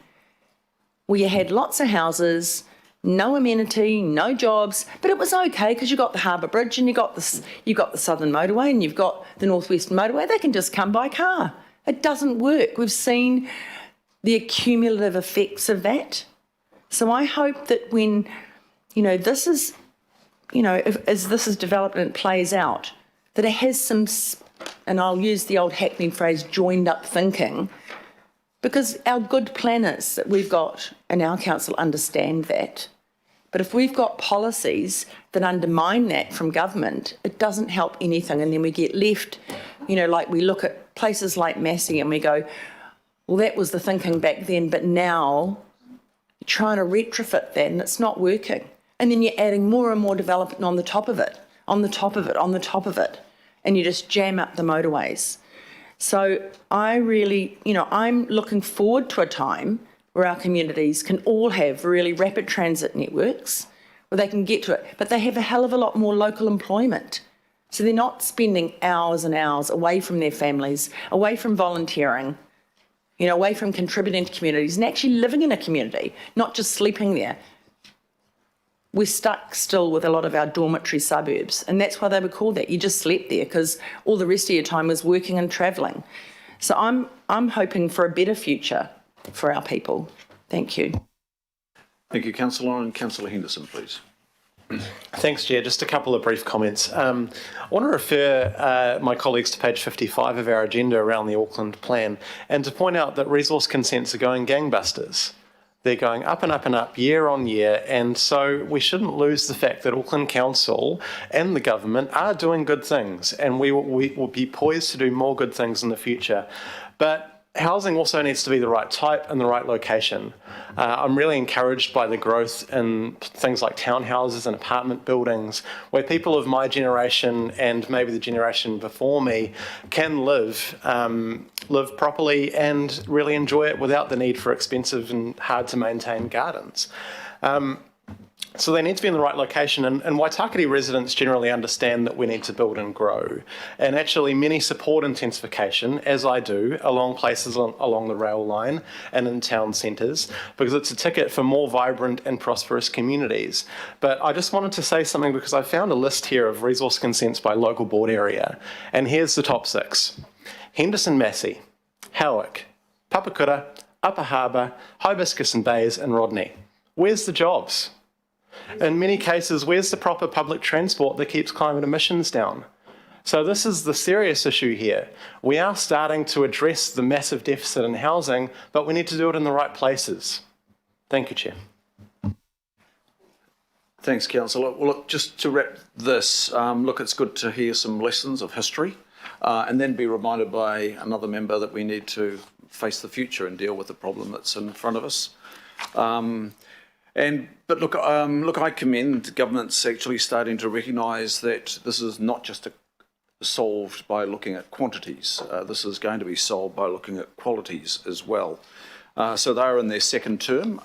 Speaker 4: where you had lots of houses, no amenity, no jobs, but it was okay because you got the Harbour Bridge and you got the Southern Motorway and you've got the Northwest Motorway. They can just come by car. It doesn't work. We've seen the accumulative effects of that. So I hope that when, this is, as this is developed and it plays out, that it has some, and I'll use the old hackneyed phrase, joined up thinking, because our good planners that we've got in our council understand that. But if we've got policies that undermine that from government, it doesn't help anything. And then we get left, like we look at places like Massey and we go, well, that was the thinking back then, but now you're trying to retrofit that and it's not working. And then you're adding more and more development on the top of it, on the top of it, on the top of it, and you just jam up the motorways. So I really, I'm looking forward to a time where our communities can all have really rapid transit networks where they can get to it, but they have a hell of a lot more local employment. So they're not spending hours and hours away from their families, away from volunteering, away from contributing to communities and actually living in a community, not just sleeping there. We're stuck still with a lot of our dormitory suburbs, and that's why they were called that. You just slept there because all the rest of your time was working and travelling. So I'm hoping for a better future for our people. Thank you.
Speaker 1: Thank you, Councillor. And Councillor Henderson, please.
Speaker 14: Thanks, Chair. Just a couple of brief comments. I want to refer my colleagues to page 55 of our agenda around the Auckland plan, and to point out that resource consents are going gangbusters. They're going up and up and up year on year, and so we shouldn't lose the fact that Auckland Council and the government are doing good things, and we will be poised to do more good things in the future. But housing also needs to be the right type and the right location. I'm really encouraged by the growth in things like townhouses and apartment buildings, where people of my generation and maybe the generation before me can live properly and really enjoy it without the need for expensive and hard to maintain gardens. So they need to be in the right location, and Waitakere residents generally understand that we need to build and grow. And actually many support intensification, as I do, along places along the rail line and in town centres, because it's a ticket for more vibrant and prosperous communities. But I just wanted to say something because I found a list here of resource consents by local board area, and here's the top 6. Henderson Massey, Howick, Papakura, Upper Harbour, Hibiscus and Bays and Rodney. Where's the jobs? In many cases, where's the proper public transport that keeps climate emissions down? So this is the serious issue here. We are starting to address the massive deficit in housing, but we need to do it in the right places. Thank you, Chair.
Speaker 1: Thanks, Councillor. Well, look, just to wrap this, look, it's good to hear some lessons of history and then be reminded by another member that we need to face the future and deal with the problem that's in front of us. But look, I commend governments actually starting to recognise that this is not just solved by looking at quantities. This is going to be solved by looking at qualities as well. So they're in their second term,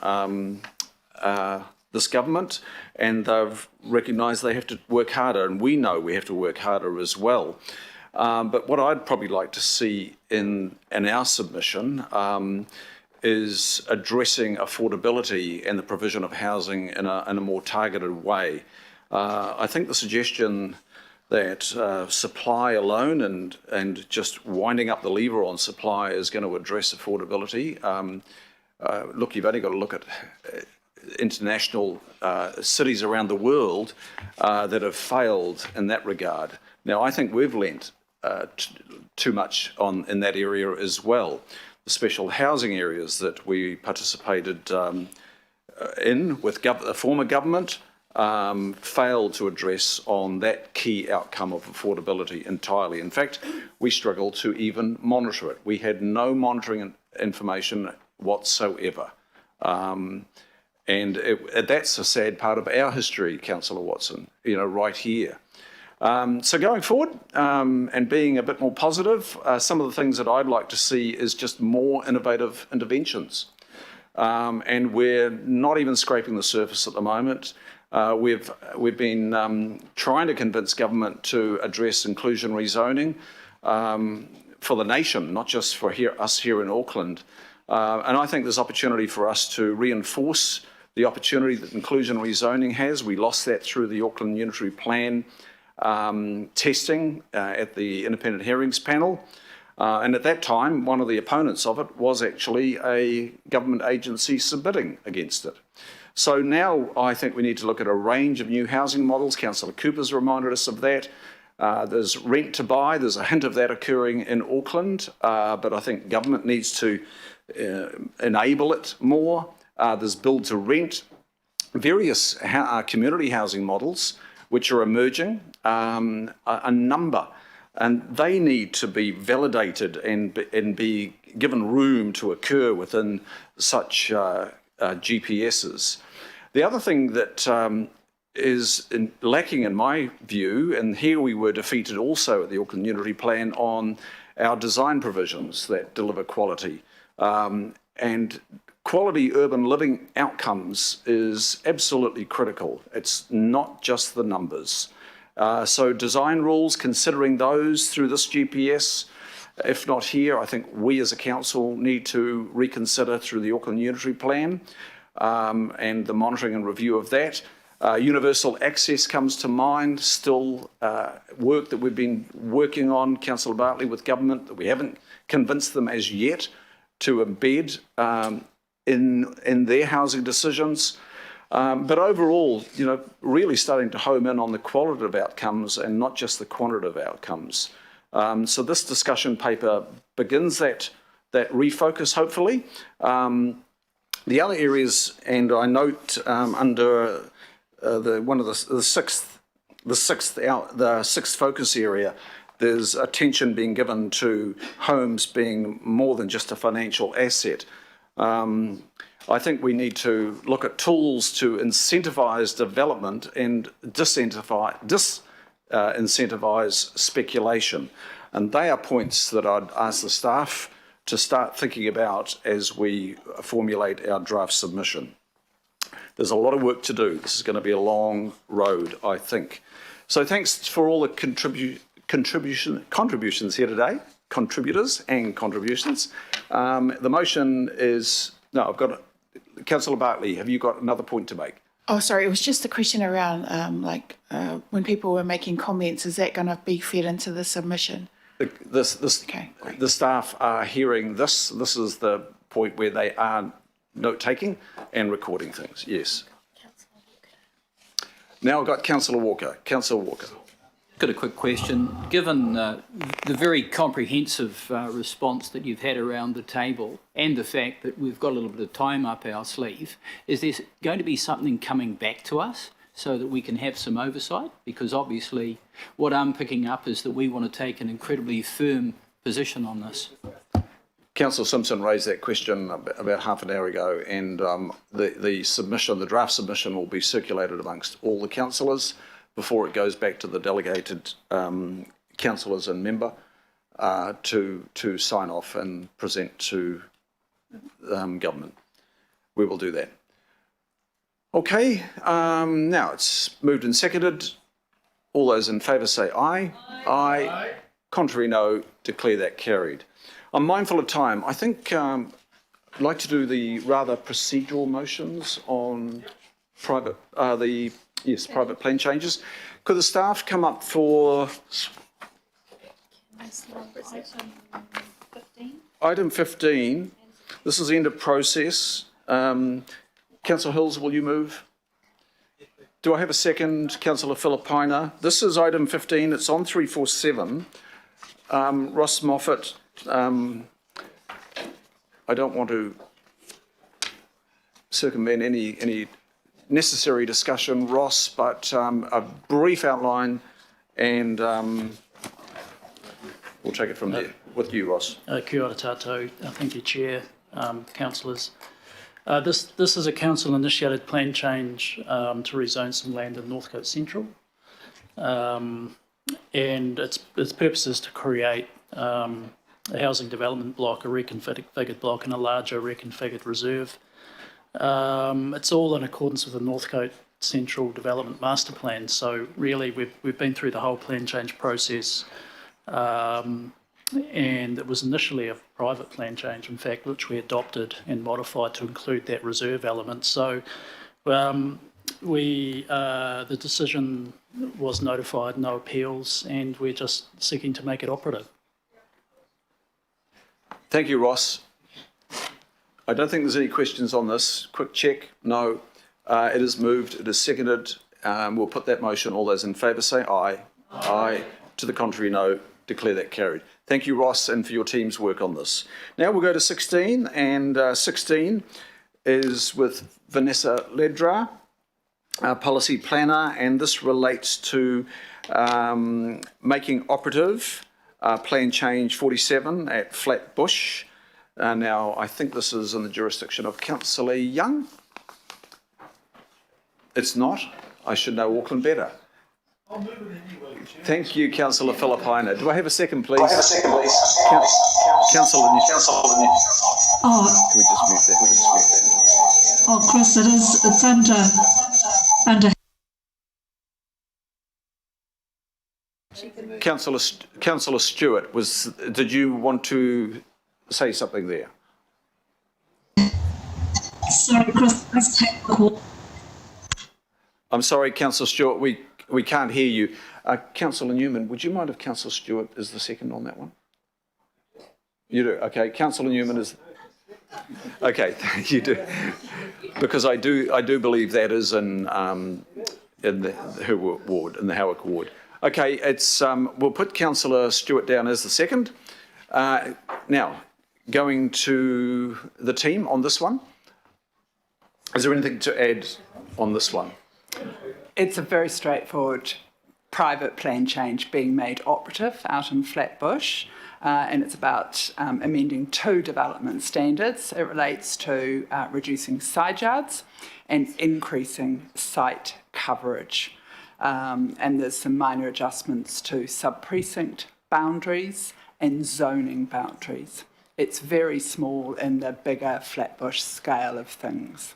Speaker 1: this government, and they've recognised they have to work harder, and we know we have to work harder as well. But what I'd probably like to see in our submission is addressing affordability and the provision of housing in a more targeted way. I think the suggestion that supply alone and just winding up the lever on supply is going to address affordability. Look, you've only got to look at international cities around the world that have failed in that regard. Now, I think we've lent too much in that area as well. The special housing areas that we participated in with the former government failed to address on that key outcome of affordability entirely. In fact, we struggled to even monitor it. We had no monitoring information whatsoever. And that's a sad part of our history, Councillor Watson, right here. So going forward and being a bit more positive, some of the things that I'd like to see is just more innovative interventions. And we're not even scraping the surface at the moment. We've been trying to convince government to address inclusionary zoning for the nation, not just for us here in Auckland. And I think there's opportunity for us to reinforce the opportunity that inclusionary zoning has. We lost that through the Auckland Unitary Plan testing at the Independent Hearings Panel. And at that time, one of the opponents of it was actually a government agency submitting against it. So now I think we need to look at a range of new housing models. Councillor Cooper's reminded us of that. There's rent to buy. There's a hint of that occurring in Auckland, but I think government needs to enable it more. There's build to rent, various community housing models which are emerging, a number, and they need to be validated and be given room to occur within such GPSs. The other thing that is lacking in my view, and here we were defeated also at the Auckland Unitary Plan on our design provisions that deliver quality. And quality urban living outcomes is absolutely critical. It's not just the numbers. So design rules, considering those through this GPS, if not here, I think we as a council need to reconsider through the Auckland Unitary Plan and the monitoring and review of that. Universal access comes to mind, still work that we've been working on, Councillor Bartley, with government, that we haven't convinced them as yet to embed in their housing decisions. But overall, really starting to home in on the qualitative outcomes and not just the quantitative outcomes. So this discussion paper begins that refocus, hopefully. The other areas, and I note under the sixth focus area, there's attention being given to homes being more than just a financial asset. I think we need to look at tools to incentivise development and disincentivize speculation. And they are points that I'd ask the staff to start thinking about as we formulate our draft submission. There's a lot of work to do. This is going to be a long road, I think. So thanks for all the contributions here today, contributors and contributions. The motion is, no, I've got Councillor Bartley, have you got another point to make?
Speaker 10: Oh, sorry, it was just a question around when people were making comments, is that going to be fed into the submission?
Speaker 1: Okay, the staff are hearing this. This is the point where they are note-taking and recording things, yes. Now I've got Councillor Walker. Councillor Walker.
Speaker 16: Got a quick question. Given the very comprehensive response that you've had around the table and the fact that we've got a little bit of time up our sleeve, is there going to be something coming back to us so that we can have some oversight, because obviously what I'm picking up is that we want to take an incredibly firm position on this.
Speaker 1: Councillor Simpson raised that question about half an hour ago, and the submission, the draft submission, will be circulated amongst all the councillors before it goes back to the delegated councillors and member to sign off and present to government. We will do that. Okay, now it's moved and seconded. All those in favour say aye. Aye. Contrary, no. Declare that carried. I'm mindful of time. I think I'd like to do the rather procedural motions on private plan changes. Could the staff come up for item 15? This is the end of process. Councillor Hills, will you move? Do I have a second? Councillor Filipaina. This is item 15. It's on 347. Ross Moffat. I don't want to circumvent any necessary discussion, Ross, but a brief outline, and we'll take it from there. With you, Ross.
Speaker 12: Kia ora tātou. Thank you, Chair, councillors. This is a council-initiated plan change to rezone some land in Northcote Central, and its purpose is to create a housing development block, a reconfigured block, and a larger reconfigured reserve. It's all in accordance with the Northcote Central Development Master Plan. So really, we've been through the whole plan change process, and it was initially a private plan change, in fact, which we adopted and modified to include that reserve element. So the decision was notified, no appeals, and we're just seeking to make it operative.
Speaker 1: Thank you, Ross. I don't think there's any questions on this. Quick check. No. It is moved. It is seconded. We'll put that motion. All those in favour say aye. Aye. To the contrary, no. Declare that carried. Thank you, Ross, and for your team's work on this. Now we'll go to 16, and 16 is with Vanessa Ledra, policy planner, and this relates to making operative plan change 47 at Flatbush. Now, I think this is in the jurisdiction of Councillor Young. It's not. I should know Auckland better. I'll move it anyway, Chair. Thank you, Councillor Filipaina. Do I have a second, please? Councillor Councillor.
Speaker 17: Oh.
Speaker 1: Can we just mute that?
Speaker 17: Oh, Chris, it's under.
Speaker 1: Councillor Stewart, did you want to say something there?
Speaker 17: Sorry, Chris, let's take the call.
Speaker 1: I'm sorry, Councillor Stewart, we can't hear you. Councillor Newman, would you mind if Councillor Stewart is the second on that one? You do, okay. Councillor Newman is. Okay, you do, because I do believe that is in her ward, in the Howick ward. Okay, we'll put Councillor Stewart down as the second. Now, going to the team on this one. Is there anything to add on this one?
Speaker 18: It's a very straightforward private plan change being made operative out in Flatbush, and it's about amending 2 development standards. It relates to reducing side yards and increasing site coverage. And there's some minor adjustments to sub-precinct boundaries and zoning boundaries. It's very small in the bigger Flatbush scale of things.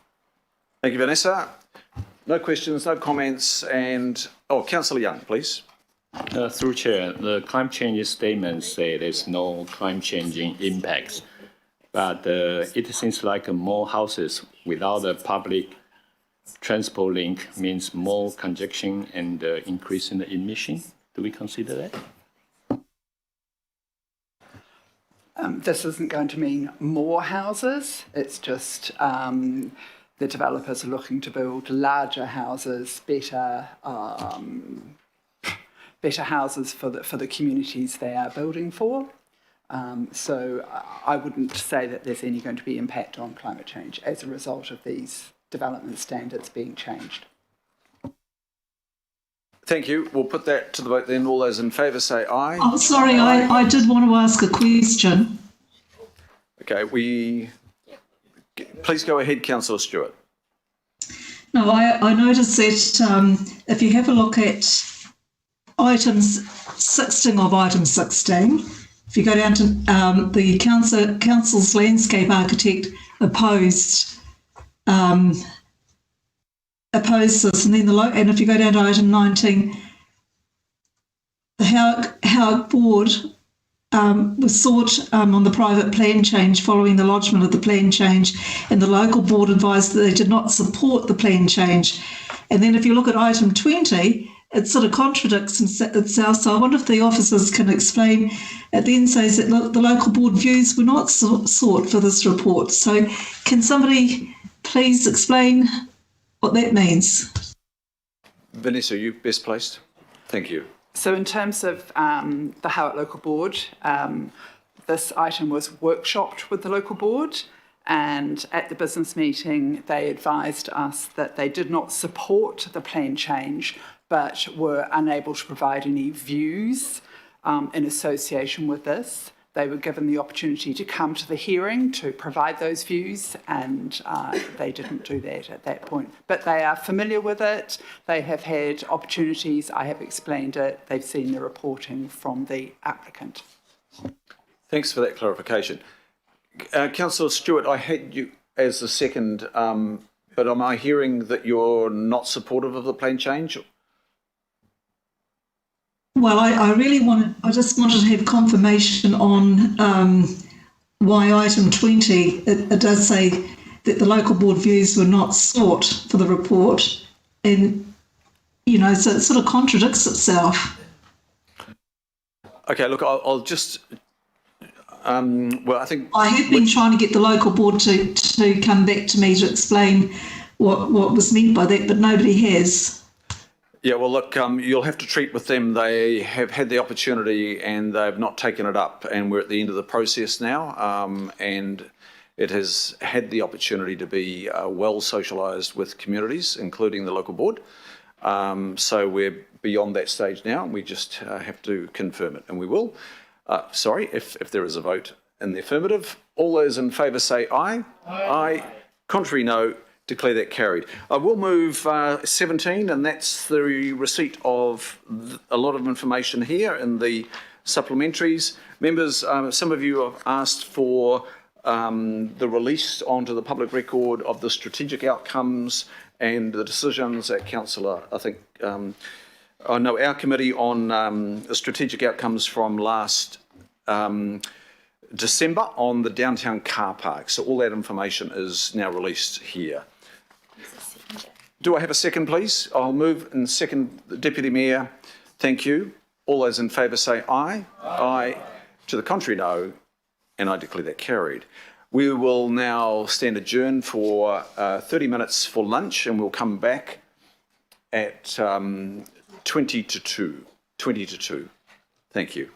Speaker 1: Thank you, Vanessa. No questions, no comments, and Councillor Young, please.
Speaker 19: Through Chair, the climate change statement say there's no climate changing impacts, but it seems like more houses without a public transport link means more congestion and increase in the emission. Do we consider that?
Speaker 18: This isn't going to mean more houses. It's just the developers are looking to build larger houses, better houses for the communities they are building for. So I wouldn't say that there's any going to be impact on climate change as a result of these development standards being changed.
Speaker 1: Thank you. We'll put that to the vote then. All those in favour say aye.
Speaker 17: Oh, sorry, I did want to ask a question.
Speaker 1: Okay, please go ahead, Councillor Stewart.
Speaker 17: No, I noticed that if you have a look at items 16 of item 16, if you go down to the council's landscape architect opposed this, and then and if you go down to item 19, the Howard board was sought on the private plan change following the lodgement of the plan change, and the local board advised that they did not support the plan change. And then if you look at item 20, it sort of contradicts itself. So I wonder if the officers can explain. It then says that the local board views were not sought for this report. So can somebody please explain what that means?
Speaker 1: Vanessa, are you best placed? Thank you.
Speaker 18: So in terms of the Howard Local Board, this item was workshopped with the local board, and at the business meeting they advised us that they did not support the plan change but were unable to provide any views in association with this. They were given the opportunity to come to the hearing to provide those views, and they didn't do that at that point. But they are familiar with it. They have had opportunities. I have explained it. They've seen the reporting from the applicant.
Speaker 1: Thanks for that clarification. Councillor Stewart, I had you as the second, but am I hearing that you're not supportive of the plan change?
Speaker 17: Well, I just wanted to have confirmation on why item 20, it does say that the local board views were not sought for the report. And, you know, so it sort of contradicts itself.
Speaker 1: Okay, look, I'll just, well, I think...
Speaker 17: I have been trying to get the local board to come back to me to explain what was meant by that, but nobody has.
Speaker 1: Yeah, well, look, you'll have to treat with them. They have had the opportunity and they've not taken it up, and we're at the end of the process now, and it has had the opportunity to be well socialised with communities, including the local board. So we're beyond that stage now. We just have to confirm it, and we will. Sorry, if there is a vote in the affirmative. All those in favour say aye. Aye. Contrary, no. Declare that carried. I will move 17, and that's the receipt of a lot of information here in the supplementaries. Members, some of you have asked for the release onto the public record of the strategic outcomes and the decisions at Councillor, I think, I know our committee on the strategic outcomes from last December on the downtown car park. So all that information is now released here. Do I have a second, please? I'll move and second, the Deputy Mayor. Thank you. All those in favour say aye. Aye. To the contrary, no. And I declare that carried. We will now stand adjourned for 30 minutes for lunch, and we'll come back at 20 to 2. Thank you.